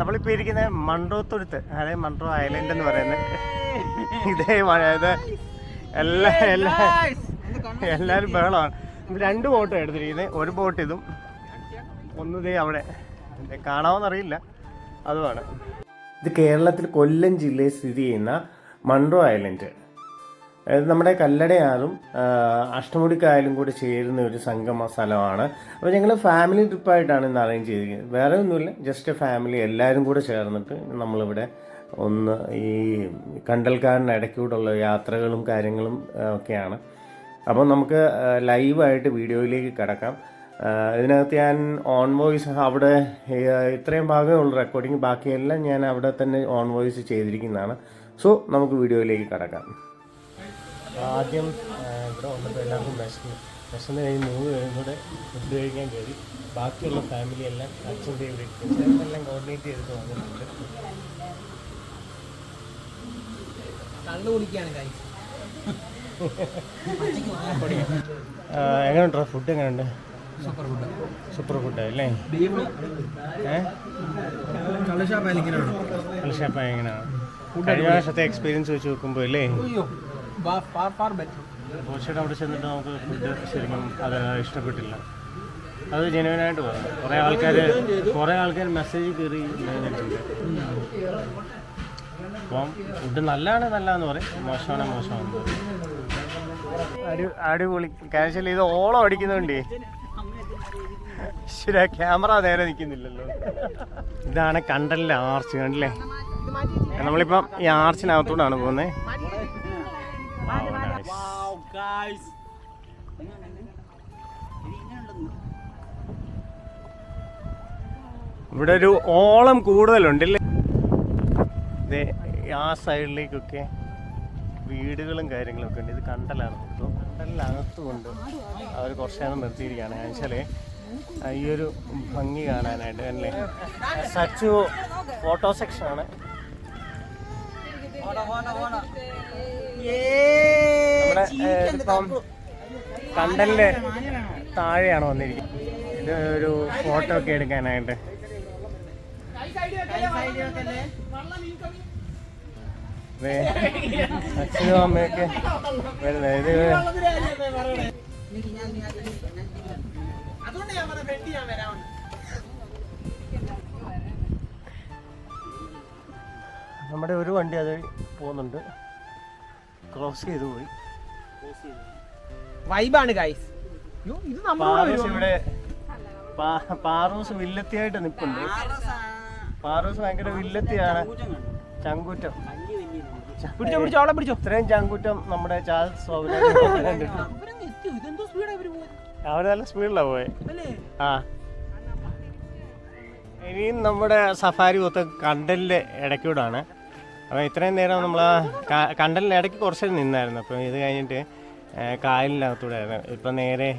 നമ്മളിപ്പോൾ ഇരിക്കുന്നത് മൺട്രോത്തുരുത്ത്, അതായത് മൺട്രോ ഐലൻഡ് എന്ന് പറയുന്നത്. ഇതേ എല്ലാവരും ബഹളമാണ്. 2 ബോട്ടും എടുത്തിരിക്കുന്നത്. ഒരു ബോട്ട് ഇതും, ഒന്നതേ അവിടെ കാണാമെന്നറിയില്ല, അതുമാണ്. ഇത് കേരളത്തിൽ കൊല്ലം ജില്ലയിൽ സ്ഥിതി ചെയ്യുന്ന മൺട്രോ ഐലൻഡ്. നമ്മുടെ കല്ലടയാറും അഷ്ടമുടിക്കായലും കൂടി ചേരുന്ന ഒരു സംഗമ സ്ഥലമാണ്. അപ്പോൾ ഞങ്ങൾ ഫാമിലി ട്രിപ്പായിട്ടാണ് ഇന്ന് അറേഞ്ച് ചെയ്തിരിക്കുന്നത്. വേറെ ഒന്നുമില്ല, ജസ്റ്റ് ഫാമിലി എല്ലാവരും കൂടെ ചേർന്നിട്ട് നമ്മളിവിടെ ഒന്ന് ഈ കണ്ടൽക്കാടിന് ഇടയ്ക്കൂടുള്ള യാത്രകളും കാര്യങ്ങളും ഒക്കെയാണ്. അപ്പോൾ നമുക്ക് ലൈവായിട്ട് വീഡിയോയിലേക്ക് കിടക്കാം. ഇതിനകത്ത് ഞാൻ ഓൺ വോയിസ് അവിടെ ഇത്രയും ഭാഗമേ ഉള്ളൂ റെക്കോർഡിങ്, ബാക്കിയെല്ലാം ഞാൻ അവിടെ തന്നെ ഓൺ വോയിസ് ചെയ്തിരിക്കുന്നതാണ്. സോ നമുക്ക് വീഡിയോയിലേക്ക് കിടക്കാം. ആദ്യം ഇവിടെ വന്നപ്പോൾ എല്ലാവർക്കും വിശന്ന് കഴിഞ്ഞ് 3 പേരും കൂടെ ഫുഡ് കഴിക്കാൻ കയറി. ബാക്കിയുള്ള ഫാമിലി എല്ലാം അച്ഛൻ്റെ ഇവിടെ എല്ലാം കോർഡിനേറ്റ് ചെയ്തിട്ട് വന്നിട്ടുണ്ട്. എങ്ങനെയുണ്ടോ ഫുഡ്? എങ്ങനെയുണ്ട്? സൂപ്പർ ഫുഡ് അല്ലേ? കള്ളുഷാപ്പായ എങ്ങനെയാണ് കഴിഞ്ഞ വർഷത്തെ എക്സ്പീരിയൻസ് വെച്ച് നോക്കുമ്പോൾ അല്ലേ? പക്ഷേ അവിടെ ചെന്നിട്ട് നമുക്ക് ഫുഡ് ശരിക്കും അത് ഇഷ്ടപ്പെട്ടില്ല. അത് ജെനുവിനായിട്ട് പറഞ്ഞു. കുറേ ആൾക്കാർ മെസ്സേജ് കയറി കഴിഞ്ഞിട്ടുണ്ട്. അപ്പം ഫുഡ് നല്ലതാണെന്ന് പറയും, മോശമാണെന്ന് പറയും. അടിപൊളി. കാഴ്ചയിൽ ഇത് ഓളം അടിക്കുന്നുണ്ടേ. ശരി, ക്യാമറ നേരെ നിൽക്കുന്നില്ലല്ലോ. ഇതാണ് കണ്ടലിലെ ആർച്ച്, കണ്ടില്ലേ? നമ്മളിപ്പം ഈ ആർച്ചിനകത്തോടാണ് പോകുന്നത്. ഇവിടെ ഒരു ഓളം കൂടുതലുണ്ടല്ലേ. ആ സൈഡിലേക്കൊക്കെ വീടുകളും കാര്യങ്ങളൊക്കെ ഉണ്ട്. ഇത് കണ്ടലാണ്. ഇപ്പോൾ കണ്ടലിനകത്തുകൊണ്ട് അവർ കുറച്ച് നേരം നിർത്തിയിരിക്കുകയാണ്. എന്നുവെച്ചാൽ ഈ ഒരു ഭംഗി കാണാനായിട്ട് അല്ലേ. സച്ചു ഫോട്ടോ സെക്ഷനാണ്. നമ്മുടെ ഇപ്പം കണ്ടലിൻ്റെ താഴെയാണ് വന്നിരിക്കുന്നത്. ഇത് ഒരു ഫോട്ടോ ഒക്കെ എടുക്കാനായിട്ട്. അച്ഛനും അമ്മയൊക്കെ വരുന്നത്. ഇത് നമ്മുടെ ഒരു വണ്ടി അത് പോകുന്നുണ്ട്, ക്രോസ് ചെയ്ത് പോയി. വൈബാണ് ഗൈസ്. ഇവിടെ പാറൂസ് വില്ലത്തിയായിട്ട് നിൽപ്പുണ്ട്. പാറൂസ് ഭയങ്കര വില്ലത്തിയാണ്, ചങ്കൂറ്റം. ഇത്രയും ചങ്കൂറ്റം നമ്മുടെ ചാൾസ് കണ്ടിട്ട് അവര് നല്ല സ്പീഡിലാണ് പോയെ. ആ, ഇനിയും നമ്മുടെ സഫാരി മൊത്തം കണ്ടലിൻ്റെ ഇടയ്ക്കൂടാണ്. അപ്പോൾ ഇത്രയും നേരം നമ്മൾ കണ്ടലിൻ്റെ ഇടയ്ക്ക് കുറച്ച് നിന്നായിരുന്നു. അപ്പോൾ ഇത് കഴിഞ്ഞിട്ട് കായലിനകത്തൂടെ ആയിരുന്നു. ഇപ്പം നേരെ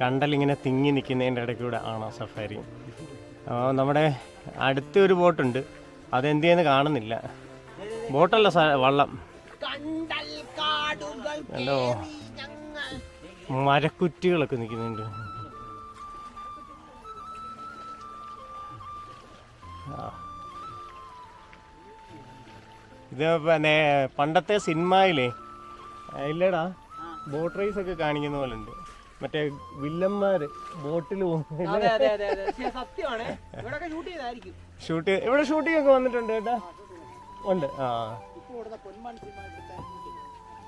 കണ്ടലിങ്ങനെ തിങ്ങി നിൽക്കുന്നതിൻ്റെ ഇടയ്ക്കൂടെ ആണോ സഫാരി. അപ്പോൾ നമ്മുടെ അടുത്തൊരു ബോട്ടുണ്ട്, അതെന്ത് ചെയ്യുന്ന കാണുന്നില്ല. ബോട്ടല്ല, വള്ളം. എന്തോ മരക്കുറ്റികളൊക്കെ നിൽക്കുന്നുണ്ട്. ഇത് പിന്നെ പണ്ടത്തെ സിനിമയിലേ ഇല്ലടാ ബോട്ട് റേസ് ഒക്കെ കാണിക്കുന്ന പോലെ ഉണ്ട്. മറ്റേ വില്ലന്മാര് ബോട്ടിൽ ഇവിടെ ഷൂട്ടിംഗ് ഒക്കെ വന്നിട്ടുണ്ട് കേട്ടാ. ഉണ്ട്. ആ,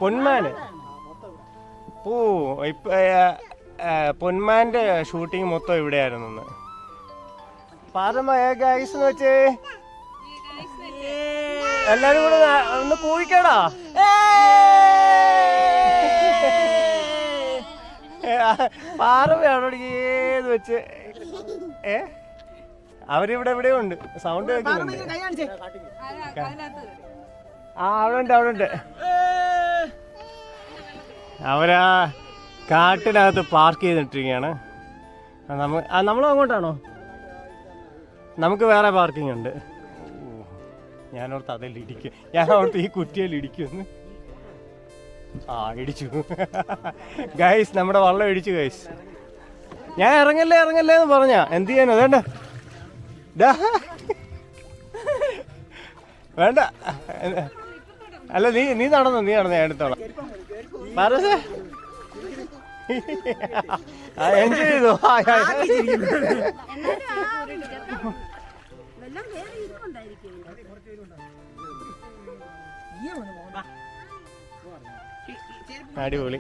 പൊന്മാന് ഇപ്പൊ പൊന്മാന്റെ ഷൂട്ടിങ് മൊത്തം ഇവിടെയായിരുന്നു. പാരമായ ഗൈസ് എന്ന് വെച്ചേ എല്ലാരും കൂടെ ഒന്ന് കൂവിക്കടാ. പാറമയാണോ ഏത് വെച്ച് അവരിവിടെ എവിടെയുണ്ട്, സൗണ്ട് കേൾക്കുന്നുണ്ട്. അവിടെ ഉണ്ട്. അവരാ കാട്ടിനകത്ത് പാർക്ക് ചെയ്തിട്ടിരിക്കുകയാണ്. നമ്മളും അങ്ങോട്ടാണോ? നമുക്ക് വേറെ പാർക്കിംഗ് ഉണ്ട്. ഞാനോർത്ത് അതിൽ ഇടിക്കും, ഞാനോർത്ത് ഈ കുറ്റിയിൽ ഇടിക്കുമെന്ന്. ഇടിച്ചു ഗൈസ്, നമ്മുടെ വള്ളം ഇടിച്ചു ഗൈസ്. ഞാൻ ഇറങ്ങല്ലേ എന്ന് പറഞ്ഞ എന്ത് ചെയ്യാനോ? വേണ്ട വേണ്ട. അല്ല നീ നടന്നു ഞാൻ എടുത്തോളാം. പാറസേ എൻജോയ് ചെയ്തു. അടിപൊളി.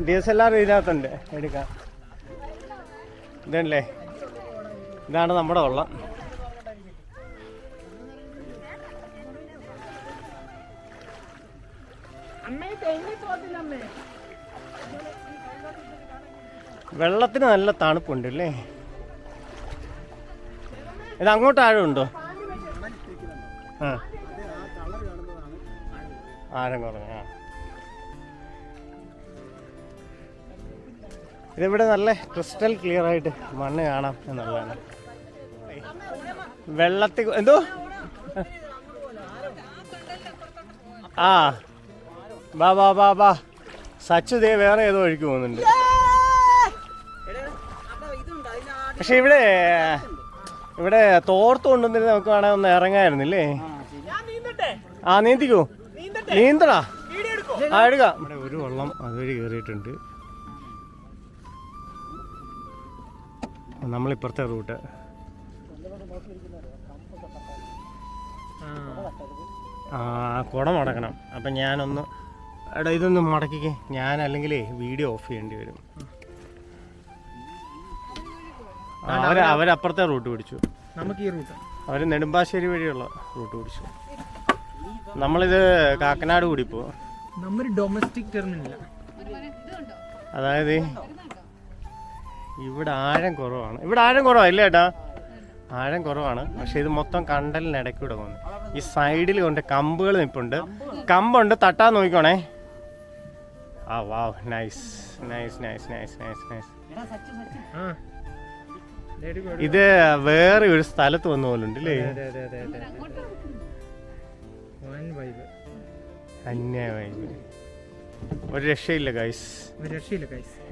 DSLR ഇതിനകത്തുണ്ട്, എടുക്കാം. ഇതല്ലേ, ഇതാണ് നമ്മുടെ വള്ളം. വെള്ളത്തിന് നല്ല തണുപ്പുണ്ട് അല്ലേ? ഇത് അങ്ങോട്ട് ആഴമുണ്ടോ? ആ, ആഴം കുറഞ്ഞ. ഇതിവിടെ നല്ല ക്രിസ്റ്റൽ ക്ലിയർ ആയിട്ട് മണ്ണ് കാണാം എന്നുള്ളതാണ്. വെള്ളത്തിൽ എന്തോ ആ ബാ ബാ ബാ ബാ സച്ചു ദേ വേറെ ഏതോ ഒഴുക്കി പോകുന്നുണ്ട്. പക്ഷെ ഇവിടെ തോർത്ത് കൊണ്ടുവന്നിട്ട് നമുക്ക് വേണേ ഒന്ന് ഇറങ്ങായിരുന്നില്ലേ? ആ, നീന്തിക്കോ, നീന്തടാ. ആ, എടുക്കാം. ഇവിടെ ഒരു വള്ളം അതുവഴി കയറിയിട്ടുണ്ട്. നമ്മളിപ്പുറത്തെ റൂട്ട്. കുട മടക്കണം. അപ്പം ഞാനൊന്ന് ഇതൊന്ന് മടക്കിക്കേ. ഞാൻ അല്ലെങ്കിലേ വീഡിയോ ഓഫ് ചെയ്യേണ്ടി വരും. അവരപ്പുറത്തെ റൂട്ട് പിടിച്ചു. നമുക്ക് ഈ റൂട്ട് അവർ നെടുമ്പാശ്ശേരി വഴിയുള്ള റൂട്ട് പിടിച്ചു. നമ്മളിത് കാക്കനാട് കൂടി പോകും. Domestic terminal. അതായത് ഇവിടെ ആഴം കുറവാണ്. ഇവിടെ ആഴം കുറവായില്ലേ ഏട്ടാ? ആഴം കുറവാണ്. പക്ഷെ ഇത് മൊത്തം കണ്ടലിനിടയ്ക്കൂടെ പോകുന്നു. ഈ സൈഡിൽ കൊണ്ട് കമ്പുകൾ നിൽപ്പുണ്ട്. കമ്പുണ്ട്, തട്ടാൻ നോക്കിക്കോണേ. ആ, wow, nice nice nice nice nice nice. ഇത് വേറെ ഒരു സ്ഥലത്ത് വന്ന പോലുണ്ട് അല്ലേ? അന്യായ വൈബ്. ഒരു രക്ഷയില്ല ഗൈസ്.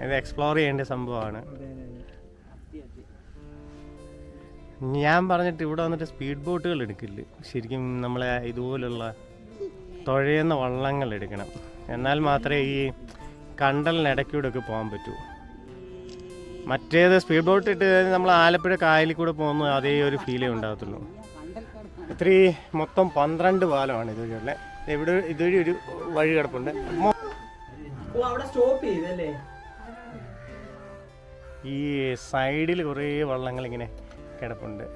ഇത് എക്സ്പ്ലോർ ചെയ്യേണ്ട സംഭവമാണ്. ഞാൻ പറഞ്ഞിട്ട് ഇവിടെ വന്നിട്ട് സ്പീഡ് ബോട്ടുകൾ എടുക്കില്ല. ശരിക്കും നമ്മളെ ഇതുപോലുള്ള തുഴയുന്ന വള്ളങ്ങൾ എടുക്കണം. എന്നാൽ മാത്രമേ ഈ കണ്ടലിനിടയ്ക്കൂടെ ഒക്കെ പോകാൻ പറ്റൂ. മറ്റേത് സ്പീഡ് ബോട്ട് ഇട്ട് നമ്മൾ ആലപ്പുഴ കായലിൽ കൂടെ പോകുന്ന അതേ ഒരു ഫീലേ ഉണ്ടാകത്തുള്ളൂ. ഇത്രയും മൊത്തം 12 പാലമാണ് ഇതുവഴിയുള്ള. ഇവിടെ ഇതുവഴി ഒരു വഴി കിടപ്പുണ്ട്. ഈ സൈഡിൽ കുറേ വള്ളങ്ങൾ ഇങ്ങനെ കിടപ്പുണ്ട്.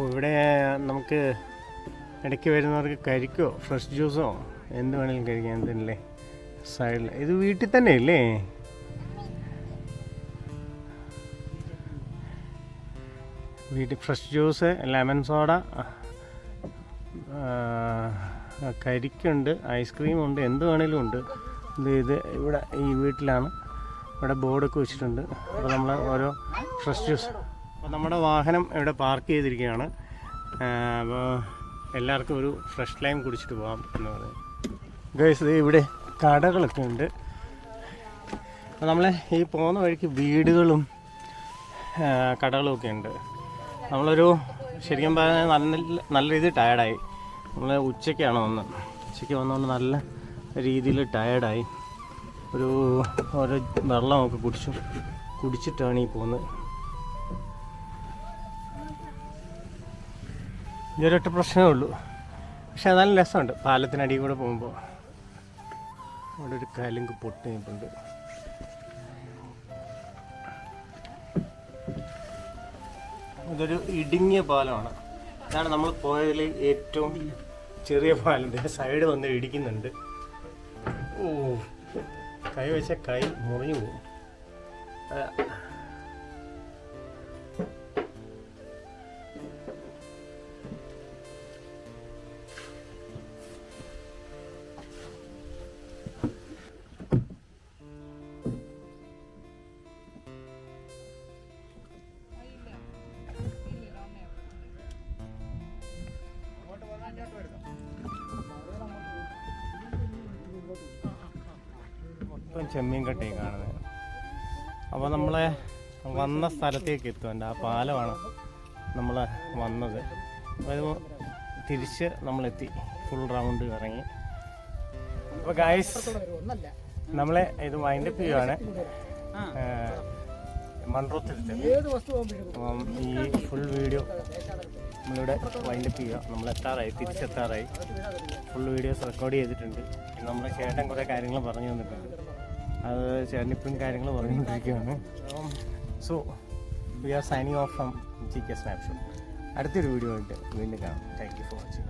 ഇവിടെ നമുക്ക് ഇടയ്ക്ക് വരുന്നവർക്ക് കരിക്കോ ഫ്രഷ് ജ്യൂസോ എന്ത് വേണമെങ്കിലും കഴിക്കാം. എന്തല്ലേ സൈഡിൽ ഇത് വീട്ടിൽ തന്നെ ഇല്ലേ? വീട്ടിൽ ഫ്രഷ് ജ്യൂസ്, ലെമൺ സോഡ, കരിക്കുണ്ട്, ഐസ്ക്രീമുണ്ട്, എന്ത് വേണമെങ്കിലും ഉണ്ട്. ഇത് ഇവിടെ ഈ വീട്ടിലാണ്. ഇവിടെ ബോർഡൊക്കെ വെച്ചിട്ടുണ്ട്. അപ്പോൾ നമ്മൾ ഓരോ ഫ്രഷ് ജ്യൂസ്. അപ്പോൾ നമ്മുടെ വാഹനം ഇവിടെ പാർക്ക് ചെയ്തിരിക്കുകയാണ്. അപ്പോൾ എല്ലാവർക്കും ഒരു ഫ്രഷ് ലൈം കുടിച്ചിട്ട് പോകാം എന്ന് പറയും. ഗൈസ്, ഇവിടെ കടകളൊക്കെ ഉണ്ട്. അപ്പോൾ നമ്മൾ ഈ പോകുന്ന വഴിക്ക് വീടുകളും കടകളും ഒക്കെ ഉണ്ട്. നമ്മളൊരു ശരിക്കും പറഞ്ഞാൽ നല്ല രീതിയിൽ ടയർഡായി. നമ്മൾ ഉച്ചയ്ക്കാണ് വന്നത്. ഉച്ചയ്ക്ക് വന്നുകൊണ്ട് നല്ല രീതിയിൽ ടയർഡായി. ഓരോ വെള്ളമൊക്കെ കുടിച്ചിട്ടാണ് ഈ പോകുന്നത്. ഇതൊരൊറ്റ പ്രശ്നമേ ഉള്ളൂ. പക്ഷെ നല്ല രസമുണ്ട്. പാലത്തിനടിയിൽ കൂടെ പോകുമ്പോൾ അവിടെ ഒരു കലുങ്ക് പൊട്ടി നിൽപ്പുണ്ട്. ഇതൊരു ഇടുങ്ങിയ പാലമാണ്. ഇതാണ് നമ്മൾ പോയതിൽ ഏറ്റവും ചെറിയ പാലം. സൈഡ് വന്ന് ഇടിക്കുന്നുണ്ട്. ഓ, കൈ വെച്ച കൈ മുറിഞ്ഞു പോകും. ഇപ്പം ചെമ്മീൻ കട്ടയും കാണുന്നത്. അപ്പോൾ നമ്മളെ വന്ന സ്ഥലത്തേക്ക് എത്തും. ആ പാലമാണ് നമ്മൾ വന്നത്. അപ്പോൾ തിരിച്ച് നമ്മളെത്തി, ഫുൾ റൗണ്ട് ഇറങ്ങി. അപ്പോൾ ഗൈസ് നമ്മളെ ഇത് വൈൻഡപ്പ് ചെയ്യുകയാണ്. മൺട്രോത്തിലെത്തി. അപ്പം ഈ ഫുൾ വീഡിയോ നമ്മളിവിടെ വൈൻഡപ്പ് ചെയ്യുക. നമ്മളെത്താറായി, തിരിച്ചെത്താറായി. ഫുൾ വീഡിയോസ് റെക്കോർഡ് ചെയ്തിട്ടുണ്ട്. നമ്മുടെ ചേട്ടൻ കുറേ കാര്യങ്ങൾ പറഞ്ഞു തന്നിട്ടുണ്ട്. അത് ചേട്ടനിപ്പം കാര്യങ്ങൾ പറഞ്ഞുകൊണ്ടിരിക്കുകയാണ്. So we are signing off from GK snapshot. അടുത്തൊരു വീഡിയോ ആയിട്ട് വീണ്ടും കാണാം. Thank you for watching.